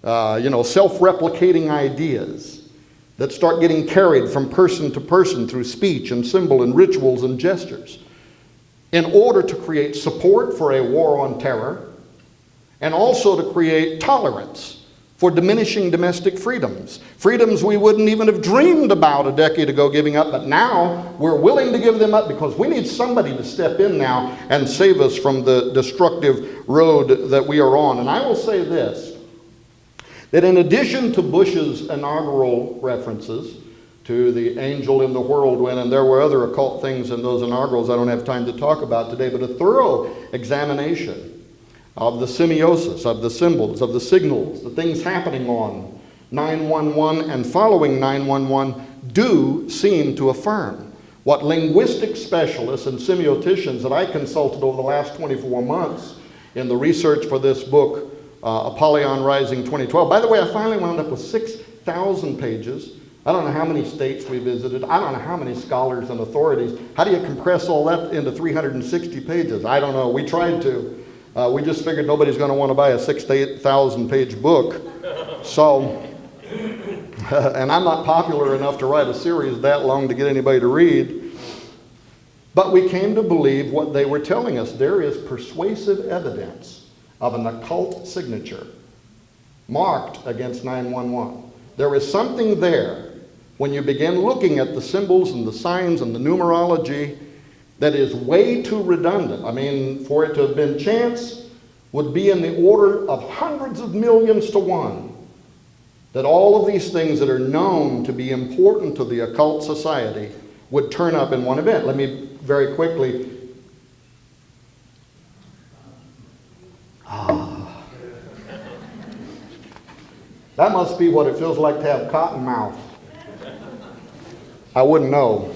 self-replicating ideas that start getting carried from person to person through speech and symbol and rituals and gestures in order to create support for a war on terror and also to create tolerance for diminishing domestic freedoms. Freedoms we wouldn't even have dreamed about a decade ago giving up, but now we're willing to give them up because we need somebody to step in now and save us from the destructive road that we are on. And I will say this, that in addition to Bush's inaugural references to the angel in the whirlwind, and there were other occult things in those inaugurals I don't have time to talk about today, but a thorough examination of the semiosis, of the symbols, of the signals, the things happening on 911 and following 911 do seem to affirm what linguistic specialists and semioticians that I consulted over the last 24 months in the research for this book, Apollyon Rising 2012. By the way, I finally wound up with 6,000 pages. I don't know how many states we visited. I don't know how many scholars and authorities. How do you compress all that into 360 pages? I don't know. We tried to. We just figured nobody's going to want to buy a 6,000 to 8,000 page book. So, and I'm not popular enough to write a series that long to get anybody to read. But we came to believe what they were telling us. There is persuasive evidence of an occult signature marked against 911. There is something there when you begin looking at the symbols and the signs and the numerology that is way too redundant. I mean, for it to have been chance would be in the order of hundreds of millions to one that all of these things that are known to be important to the occult society would turn up in one event. Let me very quickly. That must be what it feels like to have cotton mouth. I wouldn't know.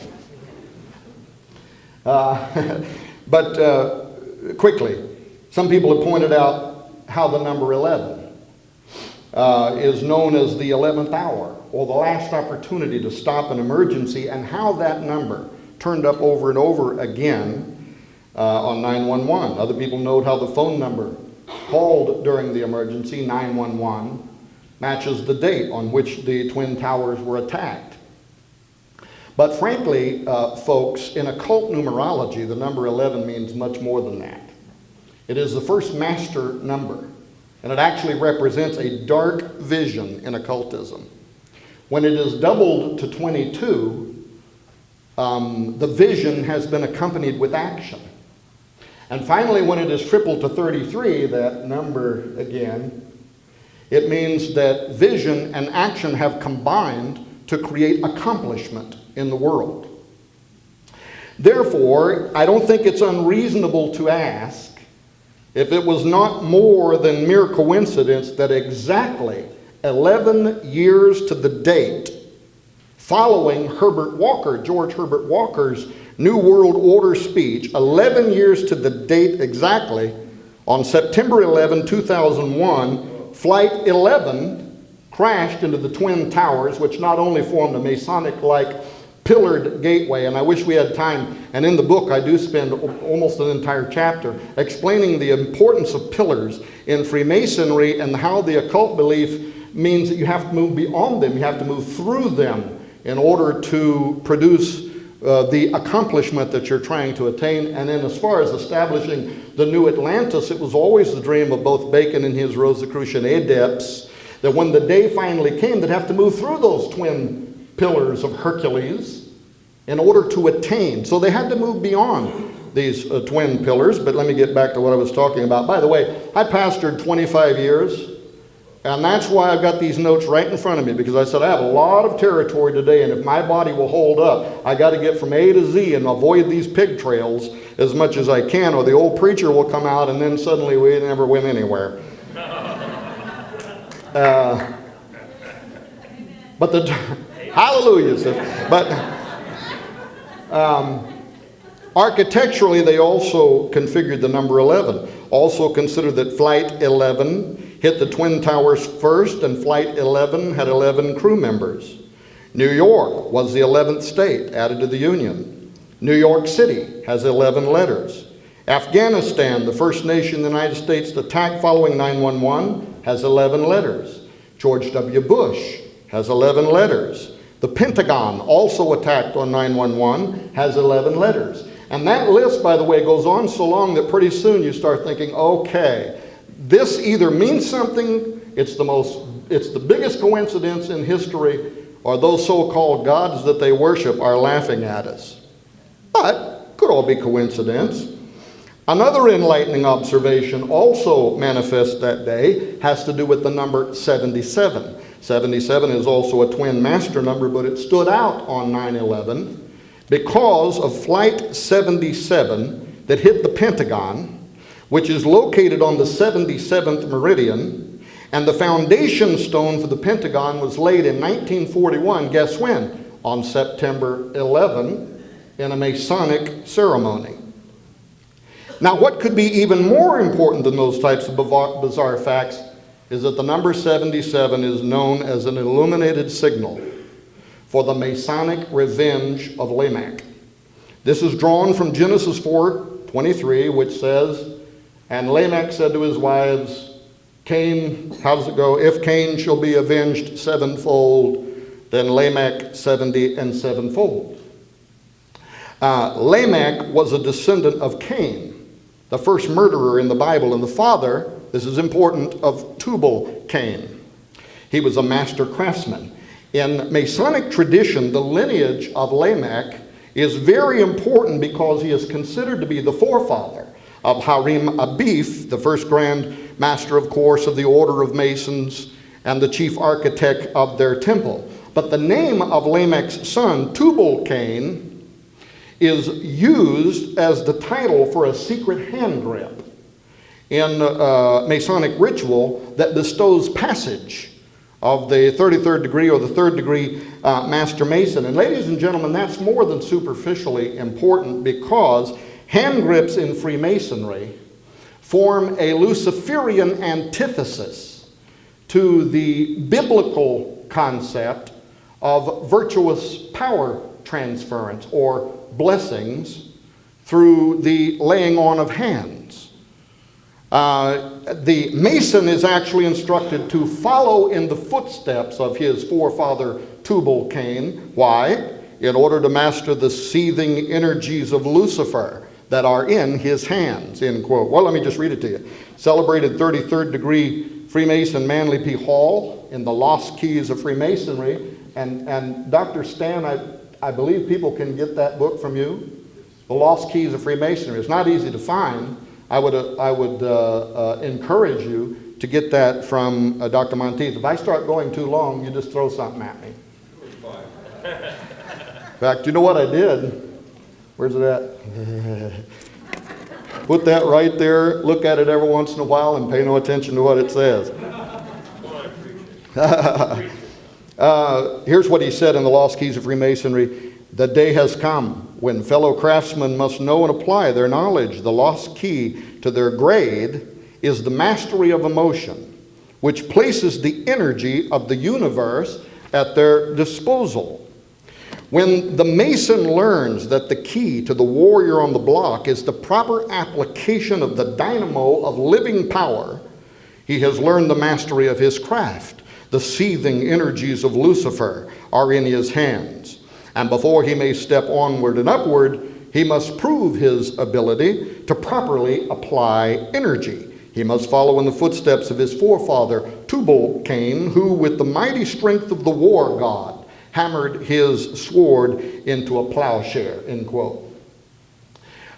But quickly, some people have pointed out how the number 11 is known as the 11th hour, or the last opportunity to stop an emergency, and how that number turned up over and over again on 911. Other people note how the phone number called during the emergency, 911, matches the date on which the Twin Towers were attacked. But frankly, folks, in occult numerology, the number 11 means much more than that. It is the first master number, and it actually represents a dark vision in occultism. When it is doubled to 22, the vision has been accompanied with action. And finally, when it is tripled to 33, that number again, it means that vision and action have combined to create accomplishment in the world. Therefore, I don't think it's unreasonable to ask if it was not more than mere coincidence that exactly 11 years to the date following George Herbert Walker's New World Order speech, 11 years to the date exactly, on September 11, 2001, Flight 11 crashed into the Twin Towers, which not only formed a Masonic-like pillared gateway, and I wish we had time, and in the book I do spend almost an entire chapter explaining the importance of pillars in Freemasonry and how the occult belief means that you have to move beyond them, you have to move through them in order to produce the accomplishment that you're trying to attain. And then as far as establishing the new Atlantis, it was always the dream of both Bacon and his Rosicrucian adepts that when the day finally came, they'd have to move through those twin pillars of Hercules in order to attain. So they had to move beyond these twin pillars. But let me get back to what I was talking about. By the way, I pastored 25 years, and that's why I've got these notes right in front of me, because I said I have a lot of territory today, and if my body will hold up, I got to get from A to Z and avoid these pig trails as much as I can, or the old preacher will come out and then suddenly we never went anywhere. But the hallelujah, sis. But architecturally, they also configured the number 11. Also consider that Flight 11 hit the Twin Towers first, and Flight 11 had 11 crew members. New York was the 11th state added to the Union. New York City has 11 letters. Afghanistan, the first nation in the United States to attack following 9/11, has 11 letters. George W. Bush has 11 letters. The Pentagon, also attacked on 9/11, has 11 letters. And that list, by the way, goes on so long that pretty soon you start thinking, okay, this either means something, it's the biggest coincidence in history, or those so-called gods that they worship are laughing at us. But could all be coincidence. Another enlightening observation also manifest that day has to do with the number 77. 77 is also a twin master number, but it stood out on 9/11 because of Flight 77 that hit the Pentagon, which is located on the 77th meridian, and the foundation stone for the Pentagon was laid in 1941, guess when? On September 11, in a Masonic ceremony. Now, what could be even more important than those types of bizarre facts is that the number 77 is known as an illuminated signal for the Masonic revenge of Lamech. This is drawn from Genesis 4:23, which says, "And Lamech said to his wives, Cain," how does it go? "If Cain shall be avenged sevenfold, then Lamech 70 and sevenfold." Lamech was a descendant of Cain, the first murderer in the Bible, and the father, this is important, of Tubal-Cain. He was a master craftsman. In Masonic tradition, the lineage of Lamech is very important because he is considered to be the forefather of Harim Abif, the first grand master, of course, of the Order of Masons and the chief architect of their temple. But the name of Lamech's son, Tubal-Cain, is used as the title for a secret hand grip in Masonic ritual that bestows passage of the 33rd degree or the 3rd degree Master Mason. And ladies and gentlemen, that's more than superficially important, because hand grips in Freemasonry form a Luciferian antithesis to the biblical concept of virtuous power transference or blessings through the laying on of hands. The Mason is actually instructed to follow in the footsteps of his forefather Tubal-Cain. Why? In order to master the seething energies of Lucifer that are in his hands, end quote. Well, let me just read it to you. Celebrated 33rd degree Freemason Manly P. Hall in the Lost Keys of Freemasonry. And Dr. Stan, I believe people can get that book from you, The Lost Keys of Freemasonry. It's not easy to find. I would encourage you to get that from Dr. Monteith. If I start going too long, you just throw something at me. In fact, you know what I did? Where's it at? Put that right there, look at it every once in a while, and pay no attention to what it says. Here's what he said in the Lost Keys of Freemasonry. "The day has come when fellow craftsmen must know and apply their knowledge. The lost key to their grade is the mastery of emotion, which places the energy of the universe at their disposal. When the Mason learns that the key to the warrior on the block is the proper application of the dynamo of living power, he has learned the mastery of his craft. The seething energies of Lucifer are in his hands. And before he may step onward and upward, he must prove his ability to properly apply energy. He must follow in the footsteps of his forefather, Tubal-Cain, who with the mighty strength of the war god hammered his sword into a plowshare," end quote.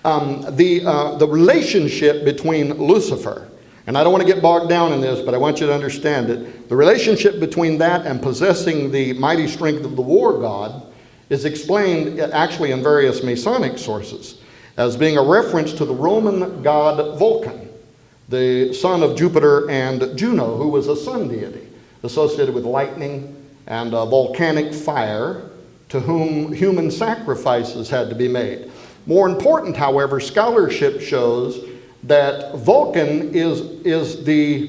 The relationship between Lucifer, and I don't want to get bogged down in this, but I want you to understand it. The relationship between that and possessing the mighty strength of the war god is explained actually in various Masonic sources as being a reference to the Roman god Vulcan, the son of Jupiter and Juno, who was a sun deity associated with lightning and volcanic fire, to whom human sacrifices had to be made. More important, however, scholarship shows that Vulcan is the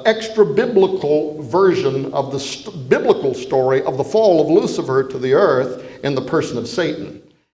extra-biblical version of the biblical story of the fall of Lucifer to the earth in the person of Satan.